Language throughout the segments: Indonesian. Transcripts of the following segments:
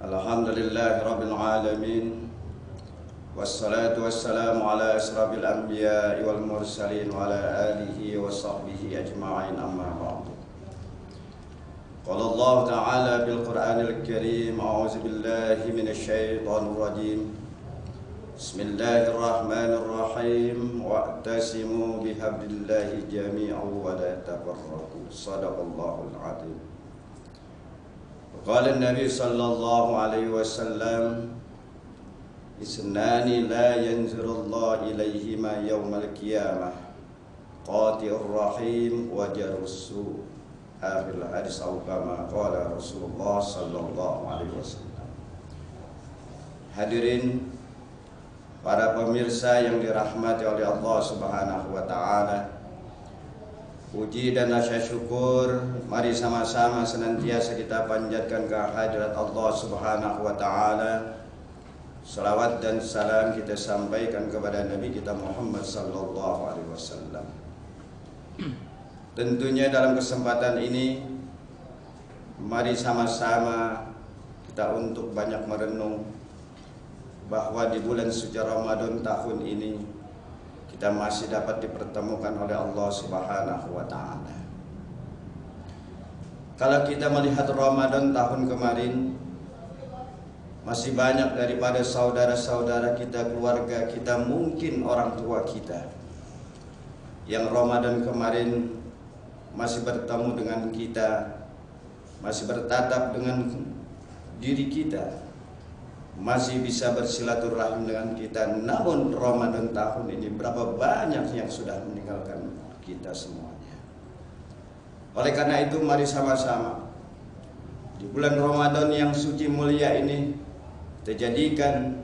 Alhamdulillahi Rabbil Alamin. Wassalatu wassalamu ala asrafil anbiya'i wal mursalin wa ala alihi wa sahbihi ajma'in, amma ba'du. Qala Allah Ta'ala bil Qur'anil Karim, a'udzu billahi minasy syaithanir rajim. Bismillahirrahmanirrahim. Wa'tasimu bihablillahi jami'an wa la tafarraqu. Shadaqallahul 'azim. Qala Nabi sallallahu alaihi wasallam, isnani la yanzurullahu ilaihima yaumal qiyamah, qati'ur rahim wa jarus su'. Akhir hadis kama qala Rasulullah sallallahu alaihi wasallam. Hadirin para pemirsa yang dirahmati oleh Allah Subhanahu wa taala, puji dan rasa syukur mari sama-sama senantiasa kita panjatkan ke hadirat Allah Subhanahu wa taala. Salawat dan salam kita sampaikan kepada Nabi kita Muhammad sallallahu alaihi wasallam. Tentunya dalam kesempatan ini mari sama-sama kita untuk banyak merenung bahwa di bulan suci Ramadan tahun ini kita masih dapat dipertemukan oleh Allah Subhanahu wa taala. Kalau kita melihat Ramadan tahun kemarin, masih banyak daripada saudara-saudara kita, keluarga kita, mungkin orang tua kita yang Ramadan kemarin masih bertemu dengan kita, masih bertatap dengan diri kita, masih bisa bersilaturahim dengan kita. Namun Ramadan tahun ini berapa banyak yang sudah meninggalkan kita semuanya. Oleh karena itu mari sama-sama di bulan Ramadan yang suci mulia ini kita jadikan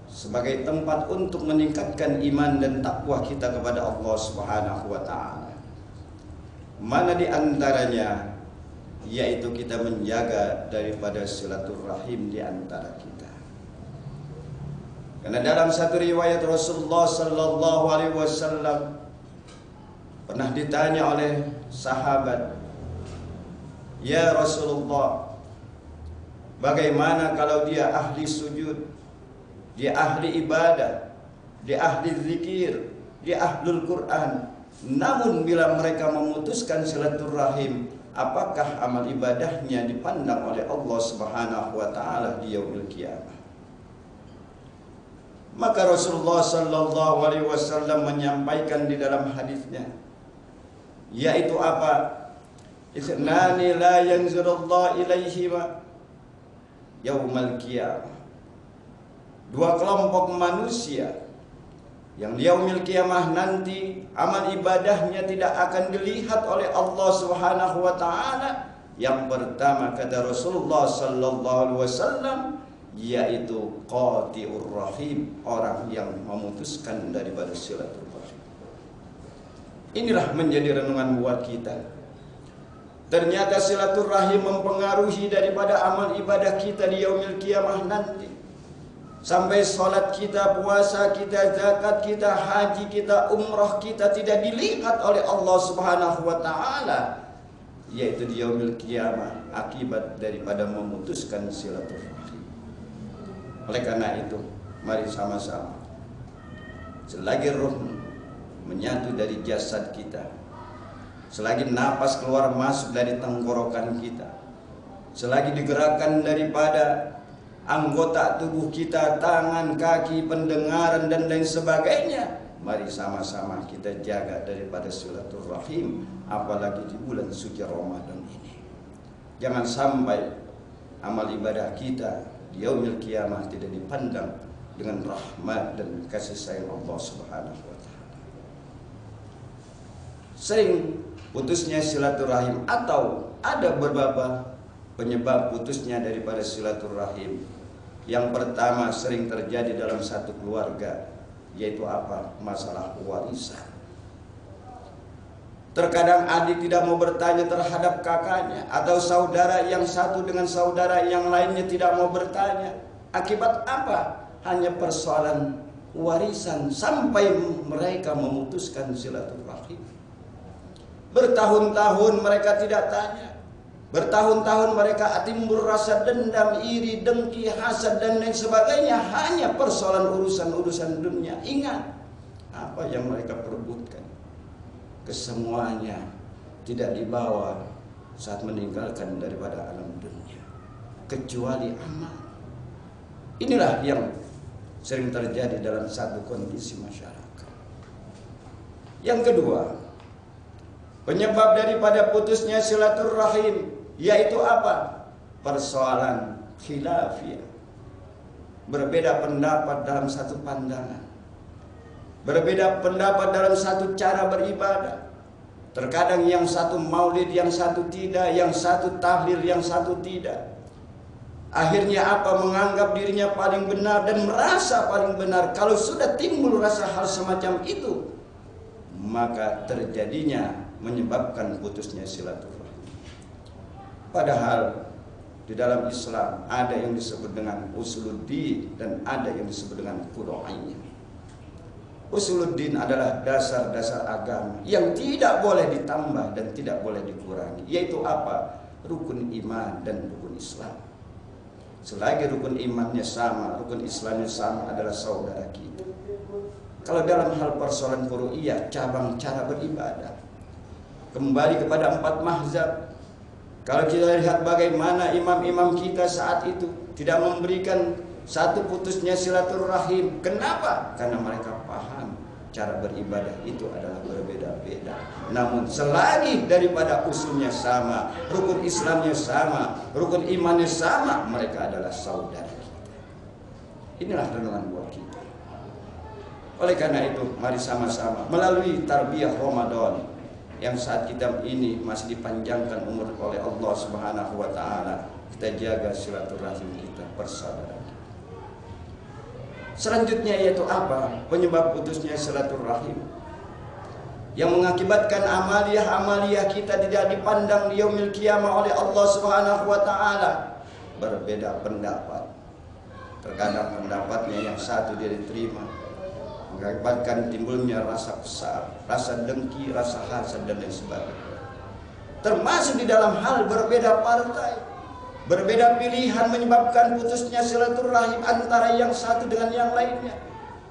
sebagai tempat untuk meningkatkan iman dan takwa kita kepada Allah Subhanahu wa taala. Mana di antaranya yaitu kita menjaga daripada silaturahim di antara kita. Karena dalam satu riwayat Rasulullah sallallahu alaihi wasallam pernah ditanya oleh sahabat, "Ya Rasulullah, bagaimana kalau dia ahli sujud, dia ahli ibadah, dia ahli zikir, dia ahlul Quran, namun bila mereka memutuskan silaturahim, apakah amal ibadahnya dipandang oleh Allah Subhanahu wa taala di yaumil qiyamah?" Maka Rasulullah sallallahu alaihi wasallam menyampaikan di dalam hadisnya, yaitu apa? Ithnani la yanzurullahu ilaihima yaumal qiyamah. Dua kelompok manusia yang di yaumil qiyamah nanti amal ibadahnya tidak akan dilihat oleh Allah Subhanahu wa taala. Yang pertama kata Rasulullah sallallahu alaihi wasallam yaitu qati'ur rahim, orang yang memutuskan daripada silaturahim. Inilah menjadi renungan buat kita. Ternyata silaturahim mempengaruhi daripada amal ibadah kita di yaumil qiyamah nanti. Sampai salat kita, puasa kita, zakat kita, haji kita, umrah kita tidak dilihat oleh Allah Subhanahu wa taala, yaitu di yaumil qiyamah akibat daripada memutuskan silaturahim. Oleh karena itu, mari sama-sama selagi roh menyatu dari jasad kita, selagi napas keluar masuk dari tenggorokan kita, selagi digerakkan daripada anggota tubuh kita, tangan, kaki, pendengaran dan lain sebagainya, mari sama-sama kita jaga daripada silaturahim, apalagi di bulan suci Ramadan ini. Jangan sampai amal ibadah kita di yaumil qiyamah tidak dipandang dengan rahmat dan kasih sayang Allah Subhanahu wa taala. Sering putusnya silaturahim atau ada beberapa penyebab putusnya daripada silaturahim. Yang pertama sering terjadi dalam satu keluarga, yaitu apa? Masalah warisan. Terkadang adik tidak mau bertanya terhadap kakaknya, atau saudara yang satu dengan saudara yang lainnya tidak mau bertanya. Akibat apa? Hanya persoalan warisan sampai mereka memutuskan silaturahim. Bertahun-tahun mereka tidak tanya. Bertahun-tahun mereka timbul rasa dendam, iri, dengki, hasad dan lain sebagainya hanya persoalan urusan-urusan dunia. Ingat apa yang mereka perebutkan, kesemuanya tidak dibawa saat meninggalkan daripada alam dunia kecuali amal. Inilah yang sering terjadi dalam satu kondisi masyarakat. Yang kedua, penyebab daripada putusnya silaturahim yaitu apa? Persoalan khilafiyah. Berbeda pendapat dalam satu pandangan. Berbeda pendapat dalam satu cara beribadah. Terkadang yang satu maulid, yang satu tidak, yang satu tahlil, yang satu tidak. Akhirnya apa? Menganggap dirinya paling benar dan merasa paling benar. Kalau sudah timbul rasa hal semacam itu, maka terjadinya menyebabkan putusnya silaturahim. Padahal di dalam Islam ada yang disebut dengan usuluddin dan ada yang disebut dengan furu'iyah. Usuluddin adalah dasar-dasar agama yang tidak boleh ditambah dan tidak boleh dikurangi. Yaitu apa? Rukun iman dan rukun Islam. Selagi rukun imannya sama, rukun Islamnya sama, adalah saudara kita. Kalau dalam hal persoalan furu'iyah, cabang cara beribadah, kembali kepada 4 mazhab. Kalau kita lihat bagaimana imam-imam kita saat itu tidak memberikan satu putusnya silaturahim. Kenapa? Karena mereka paham cara beribadah itu adalah berbeda-beda. Namun selagi daripada usulnya sama, rukun Islamnya sama, rukun imannya sama, mereka adalah saudara kita. Inilah renungan buat kita. Oleh karena itu, mari sama-sama melalui tarbiyah Ramadan yang saat kita ini masih dipanjangkan umur oleh Allah Subhanahu wa taala, kita jaga silaturahim kita, persaudaraan kita. Selanjutnya yaitu apa? Penyebab putusnya silaturahim yang mengakibatkan amaliyah kita tidak dipandang di yaumil qiyamah oleh Allah Subhanahu wa taala. Berbeda pendapat. Terkadang pendapatnya yang satu dia diterima, mengakibatkan timbulnya rasa kesal, rasa dengki, rasa hasad dan lain sebagainya. Termasuk di dalam hal berbeda partai, berbeda pilihan menyebabkan putusnya silaturahim antara yang satu dengan yang lainnya.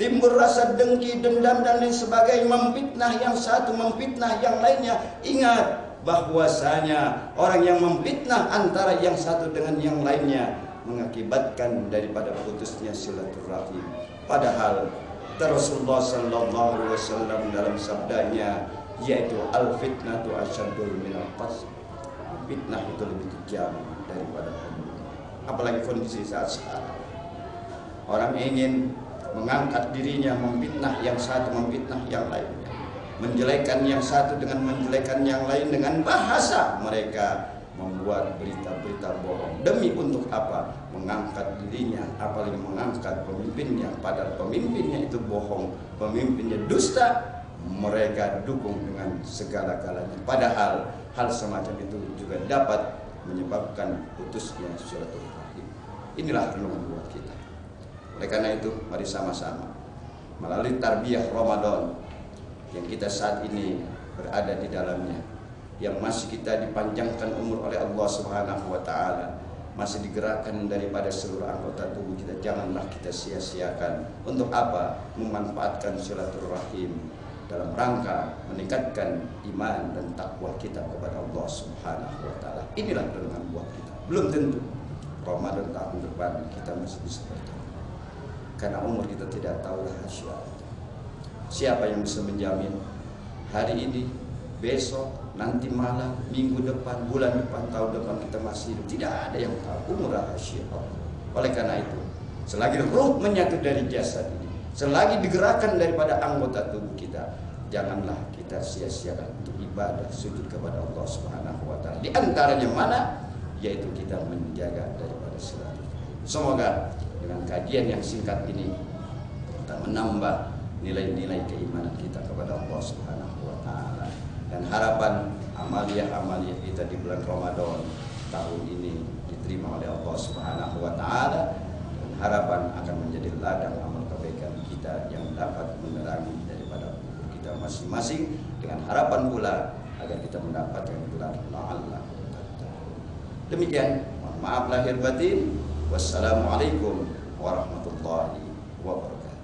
Timbul rasa dengki, dendam dan lain sebagainya, memfitnah yang satu, memfitnah yang lainnya. Ingat bahwasanya orang yang memfitnah antara yang satu dengan yang lainnya mengakibatkan daripada putusnya silaturahim. Padahal Rasulullah sallallahu alaihi wasallam dalam sabdanya yaitu al-fitnatu asyadul minal qatl. Fitnah itu lebih kejam daripada pembunuh. Apalagi kondisi saat sekarang. Orang ingin mengangkat dirinya, memfitnah yang satu, memfitnah yang lainnya. Menjelekan yang satu dengan menjelekan yang lain dengan bahasa mereka, membuat berita-berita bohong. Demi untuk apa? Mengangkat dirinya, apalagi mengangkat pemimpinnya. Padahal pemimpinnya itu bohong, pemimpinnya dusta. Mereka dukung dengan segala-galanya. Padahal hal semacam itu juga dapat menyebabkan putusnya silaturahim. Inilah renungan buat kita. Oleh karena itu, mari sama-sama melalui tarbiyah Ramadan yang kita saat ini berada di dalamnya, yang masih kita dipanjangkan umur oleh Allah Subhanahu wa taala, masih digerakkan daripada seluruh anggota tubuh kita, janganlah kita sia-siakan. Untuk apa? Memanfaatkan silaturahim dalam rangka meningkatkan iman dan takwa kita kepada Allah Subhanahu wa taala. Inilah renungan buat kita. Belum tentu Ramadan tahun depan kita masih bisa bertemu, karena umur kita tidak tahu rahasia. Siapa yang bisa menjamin hari ini, besok, nanti malam, minggu depan, bulan depan, tahun depan kita masih hidup? Tidak ada yang tahu. Umur rahasia Allah. Oleh karena itu, selagi ruh menyatu dari jasad ini, selagi digerakkan daripada anggota tubuh kita, janganlah kita sia-siakan untuk ibadah sujud kepada Allah Subhanahu wa taala. Di antaranya mana? Yaitu kita menjaga daripada silaturahim. Semoga dengan kajian yang singkat ini kita menambah nilai-nilai keimanan kita kepada Allah Subhanahu wa taala, dan harapan amaliyah kita di bulan Ramadan tahun ini diterima oleh Allah Subhanahu wa taala, dan harapan akan menjadi ladang amal kebaikan kita yang dapat menerangi daripada kubur kita masing-masing, dengan harapan pula agar kita mendapatkan gelar la'allahu tattaqun. Demikian, mohon maaf lahir batin. Wassalamualaikum warahmatullahi wabarakatuh.